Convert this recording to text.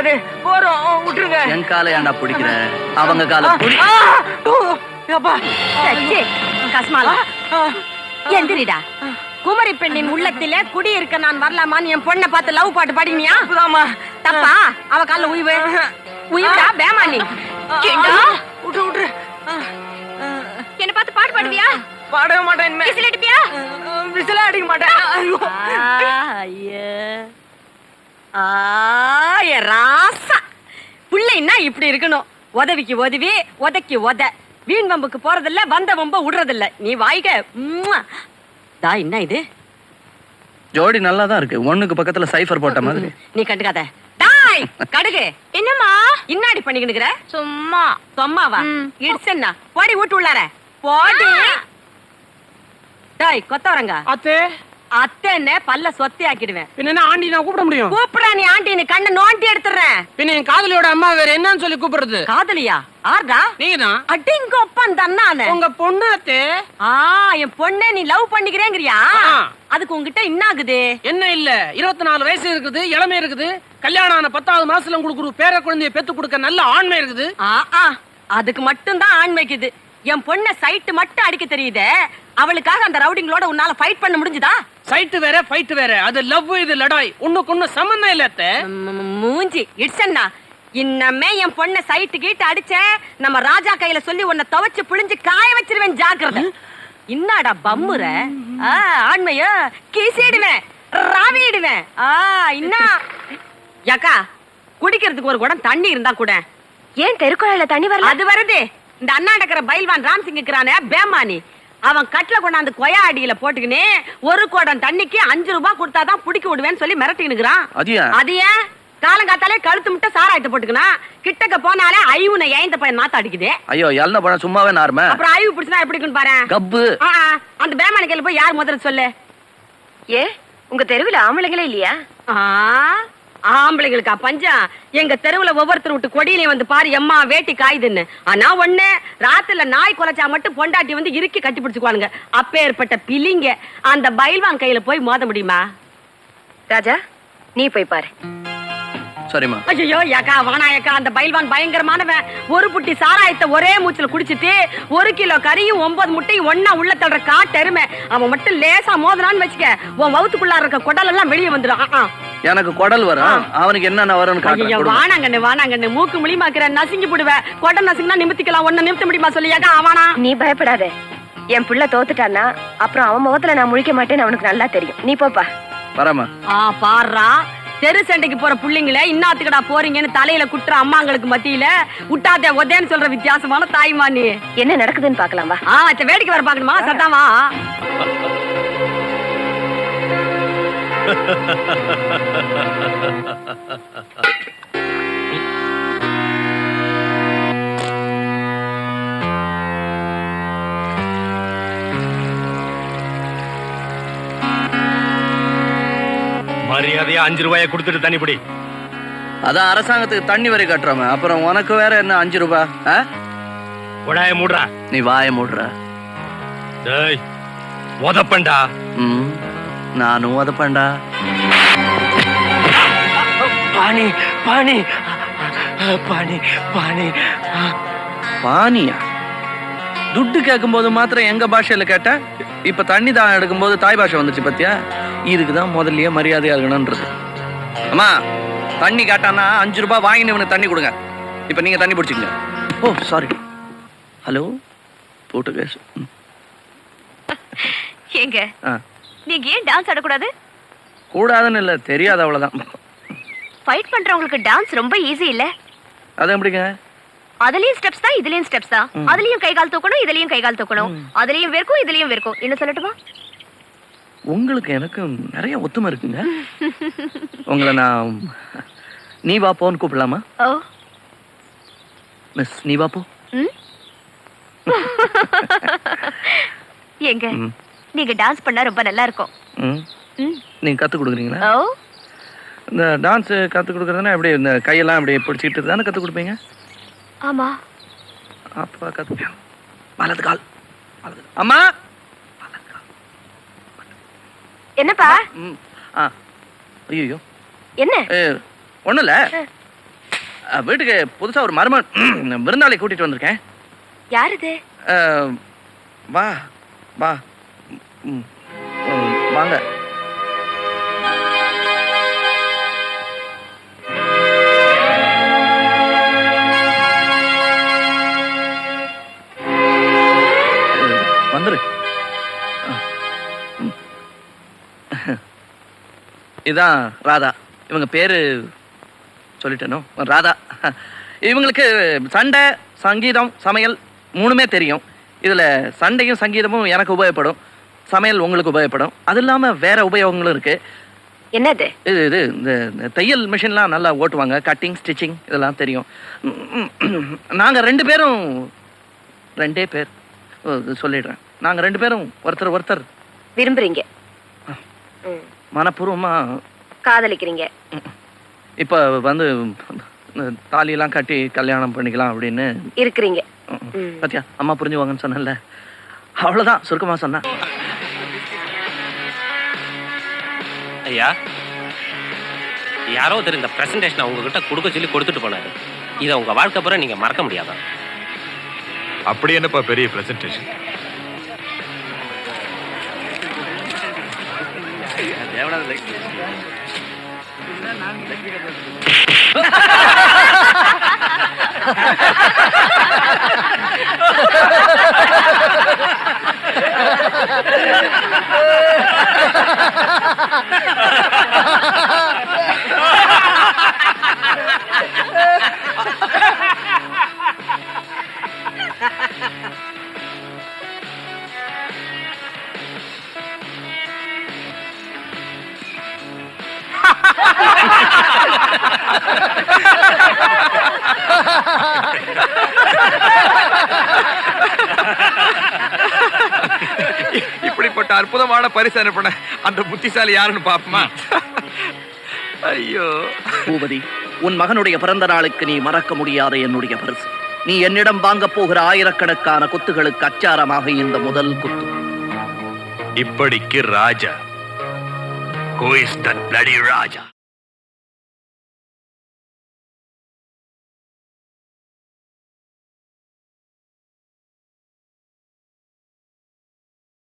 முடியாது. போறோம், விட்டுருங்க. என் காலை ஏன்டா பிடிக்கிற? அவங்க காலை பிடி. கஸ்மாலா எந்திரிடா. குமரி பெண்ணின் உள்ளத்திலே குடி இருக்க நான் வரலாமான்னு என் பொண்ணை பார்த்து லவ் பாட்டு பாடினியா? தப்பா? அவ கால உயிவு உயிரா பேமானி. விட்டு என்ன பார்த்து பாட்டு பாடுவியா? பாடவே மாட்டேன். விசில் அடிப்பியா? விசில அடிக்க மாட்டேன். ராசா பிள்ளைன்னா இப்படி இருக்கணும். உதவிக்கு உதவி, உதைக்கு உத. வீண் வம்புக்கு போறதில்ல, வந்த வம்ப விடுறதில்ல. நீ வாய்க. என்ன இது? ஜோடி நல்லா தான் இருக்கு. ஒண்ணுக்கு பக்கத்துல சைஃபர் போட்ட மாதிரி. நீ கண்டுக்காத. டாய் கடுகு. என்னம்மா இன்னாடி பண்ணிக்கினுக்குற? சும்மா. சும்மாவா? இடிச்சன்னா போடி வீட்டு உள்ளார போடி. டாய் கொத்தவரங்க. அத்தே அத்தேன்னு பல்ல சொத்தி ஆக்கிடுவேன். பின்ன ஆண்டி நான் கூப்பிட முடியும்? கூப்பிடா நீ ஆண்டின்னு கண்ணை நோண்டி எடுத்துறேன். பின்ன என் காதலியோட அம்மா வேற என்னன்னு சொல்லி கூப்பிடுறது? காதலியா? ஆர்டா? நீங்க தான். அடிங்க ஒப்பன் தன்னானே. உங்க பொண்ணு அத்தே. என் பொண்ணே நீ லவ் பண்ணிக்கிறேங்கறியா? அதுக்கு உங்ககிட்ட என்ன ஆகுது? என்ன இல்ல, 24 வயசு இருக்குது, இளமை இருக்குது. கல்யாணம் ஆன 10வது மாசத்துல உங்களுக்கு ஒரு பேர குழந்தைய பெத்து கொடுக்க நல்ல ஆண்மை இருக்குது. அதுக்கு மட்டும் தான் ஆண்மைக்குது. என் பொண்ண சைட்டு மட்டும் அடிக்க தெரியுதே. அவளுக்காக அந்த ரவுடிங்களோட உன்னால ஃபைட் பண்ண முடிஞ்சுதா? சைட்டு வேற ஃபைட் வேற. அது லவ், இது லடாய். ஒண்ணுக்கு ஒண்ணு சம்பந்தம் இல்ல அத்தை. மூஞ்சி இட்சன்னா. இன்னமே என் பொண்ண சைட்டு கீட்டு அடிச்ச நம்ம ராஜா கையில சொல்லி உன்னை துவைச்சு புழிஞ்சு காய வச்சிருவேன். ஜாக்கிரதை. இன்னாடா பம்முற? ஆண்மைய கீசிடுவேன், ராவிடுவேன். இன்னா யாக்கா குடிக்கிறதுக்கு ஒரு குடம் தண்ணி இருந்தா கூட. ஏன் தெருக்குழாயில தண்ணி வரல? அது வருது. இந்த அண்ணாடக்கிற பைல்வான் ராம்சிங் இருக்கிறானே பேமானி, அவன் கட்டில கொண்டாந்து கொயா அடியில போட்டுக்கினே ஒரு குடம் தண்ணிக்கு 5 ரூபாய் கொடுத்தாதான் புடிக்க விடுவேன்னு சொல்லி மிரட்டினுக்குறான். அது ஏன்? காலங்காத்தாலே கழுத்து முட்டை சாராயத்தை போட்டுக்கனா, கிட்டக்க போனாலே ஐவுன ஏந்த பையன் நாத்த அடிக்குது. ஐயோ எல்ல போன சும்மாவே நார்மே. அப்புறம் ஐவு பிடிச்சனா எப்படி இருக்குன்னு பாரு. கப்பு. அந்த பேமானி கையில போய் யார் முதல்ல சொல்லு. ஏ உங்க தெருவில் ஆம்பளைங்களே இல்லையா? ஆம்பளைங்களுக்கா பஞ்சம்? எங்க தெருவுல ஒவ்வொருத்தர் விட்டு கொடியிலே வந்து பாரு எம்மா வேட்டி காயுதுன்னு. ஆனா ஒண்ணு, ராத்திரில நாய் குலைச்சா மட்டும் பொண்டாட்டி வந்து இறுக்கி கட்டி பிடிச்சுக்குவானுங்க. அப்பேற்பட்ட பிலிங்க அந்த பைல்வான் கையில போய் மோத முடியுமா? ராஜா நீ போய் பாரு. சரிமா. ஐயோ யாக்கா வானாயக்கா, அந்த பைல்வான் பயங்கரமானவன். ஒரு புட்டி சாராயத்தை ஒரே மூச்சுல குடிச்சிட்டு 1 கிலோ கறியும் 9 முட்டையும் ஒன்னா உள்ள தள்ளுற காட்டெருமை. அவன் மட்டும் லேசா மோதனான்னு வச்சுக்க, உன் வவுத்துக்குள்ளார இருக்க குடல் எல்லாம் வெளியே வந்துடும். எனக்கு குடல் வரும், அவனுக்கு என்னென்ன வரும்? வானாங்கண்ணு வானாங்கண்ணு மூக்கு முழிமாக்குற நசுங்கி போடுவேன். கொடை நசுங்கினா நிமித்திக்கலாம், ஒன்ன நிமித்த முடியுமா சொல்லியாக்கா? அவனா? நீ பயப்படாத. என் புள்ள தோத்துட்டான்னா அப்புறம் அவன் முகத்துல நான் முழிக்க மாட்டேன்னு அவனுக்கு நல்லா தெரியும். நீ போப்பா. வரமா. பாடுறா தெரு சண்டைக்கு போற புள்ளைங்கள இன்னாத்துக்கடா போறீங்கன்னு தலையில குட்டுற அம்மாங்களுக்கு மத்தியில விட்டாதே ஒதேன்னு சொல்ற வித்தியாசமான தாய்மா நீ. என்ன நடக்குதுன்னு பாக்கலாம் வா. வேடிக்கை வர பாக்கணுமா? சத்தாமா. மரியாதையா 5 ரூபாயை கொடுத்துட்டு தண்ணி பிடி. அதான் அரசாங்கத்துக்கு தண்ணி வரி கட்டுறோம். அப்புறம் உனக்கு வேற என்ன 5 ரூபாய்? உடாய மூடுறா. நீ வாய மூடுற. டேய் உதப்பண்டா. நானும் உதப்பண்டா. பானி பானி பானி பானி பானியா? துட்டு கேட்கும் போது மாத்திரம் எங்க பாஷையில கேட்ட, இப்ப தண்ணி தான் எடுக்கும் போது தாய் பாஷை வந்துச்சு பத்தியா? இதுக்குதான் முதல்லயே மரியாதையா இருக்கணும்ன்றது. அம்மா தண்ணி கேட்டானா 5 ரூபாய் வாங்கினு இவனுக்கு தண்ணி கொடுங்க. இப்ப நீங்க தண்ணி பிடிச்சிக்கங்க. ஓ சாரி. Hello Portuguese. ஏங்க நீங்க ஏன் டான்ஸ் ஆடக்கூடாது? கூடாதுன்னு இல்ல, தெரியாது அவ்வளவுதான். ஃபைட் பண்றவங்களுக்கு டான்ஸ் ரொம்ப ஈஸி இல்ல? அது எப்படிங்க? அதுலயும் ஸ்டெப்ஸ் தான், இதுலயும் ஸ்டெப்ஸ் தான். அதுலயும் கை கால் தூக்கணும், இதுலயும் கை கால் தூக்கணும். அதுலயும் வேர்க்கும், இதுலயும் வேர்க்கும். என்ன சொல்லட்டுமா? உங்களுக்கு எனக்கு நிறைய ஒத்துமை இருக்குங்க. உங்களை நான் நீ வா போன்னு கூப்பிடலாமா? ஓ மிஸ் நீ வா போ. ஏங்க நீங்க டான்ஸ் பண்ணா ரொம்ப நல்லா இருக்கும். நீங்க கத்து கொடுக்குறீங்களா? ஓ இந்த டான்ஸ் கத்து கொடுக்கறதுனா எப்படி இந்த கையெல்லாம் அப்படி பிடிச்சிட்டு தானே கத்து கொடுப்பீங்க? ஆமா. அப்ப கத்து. வலது கால். அம்மா என்னப்பா? ஐயோ என்ன? ஒண்ணும் இல்ல. வீட்டுக்கு புதுசா ஒரு மருமகன் விருந்தாளி கூட்டிட்டு வந்திருக்கேன். யார் இது? வா வா வாங்க. வந்துரு. இதான் ராதா. இவங்க பேரு சொல்லிட்டேனோ, ராதா. இவங்களுக்கு சண்டை, சங்கீதம், சமையல் மூணுமே தெரியும். இதுல சண்டையும் சங்கீதமும் எனக்கு உபயோகப்படும், சமையல் உங்களுக்கு உபயோகப்படும். அது இல்லாம வேற உபயோகங்களும் இருக்கு. என்னது? இது இது இந்த தையல் மிஷின்லாம் நல்லா ஓட்டுவாங்க. கட்டிங், ஸ்டிச்சிங் இதெல்லாம் தெரியும். நாங்க 2 பேரும் 2 பேர் சொல்லிடுறேன். நாங்க 2 பேரும் ஒருத்தர் விரும்புறீங்க? மனப்பூர்வமா காதலிக்கிறீங்க? இப்ப வந்து தாலியெல்லாம் கட்டி கல்யாணம் பண்ணிக்கலாம் அப்படின்னு இருக்கிறீங்க. பாத்தியா, அம்மா புரிஞ்சுவாங்கன்னு சொன்னல, அவ்வளவுதான் சுருக்கமா சொன்னா. ஐயா, யாரோ ஒருத்தர் இந்த பிரசன்டேஷன் உங்ககிட்ட கொடுக்க சொல்லி கொடுத்துட்டு போனாரு. இதை உங்க வாழ்க்கை பூரா நீங்க மறக்க முடியாதா? அப்படி என்னப்பா பெரிய பிரசன்டேஷன்? இப்படிப்பட்ட அற்புதமான பரிசு அனுப்பின அந்த புத்திசாலி யாருன்னு பாப்போமா? ஐயோ பூபதி, உன் மகனுடைய பிறந்த நாளுக்கு நீ மறக்க முடியாத என்னுடைய பரிசு. நீ என்னிடம் வாங்க போகிற ஆயிரக்கணக்கான குத்துகளுக்கு அச்சாரமாக இந்த முதல் குத்து. இப்படிக்கு ராஜா. Who is that bloody Raja?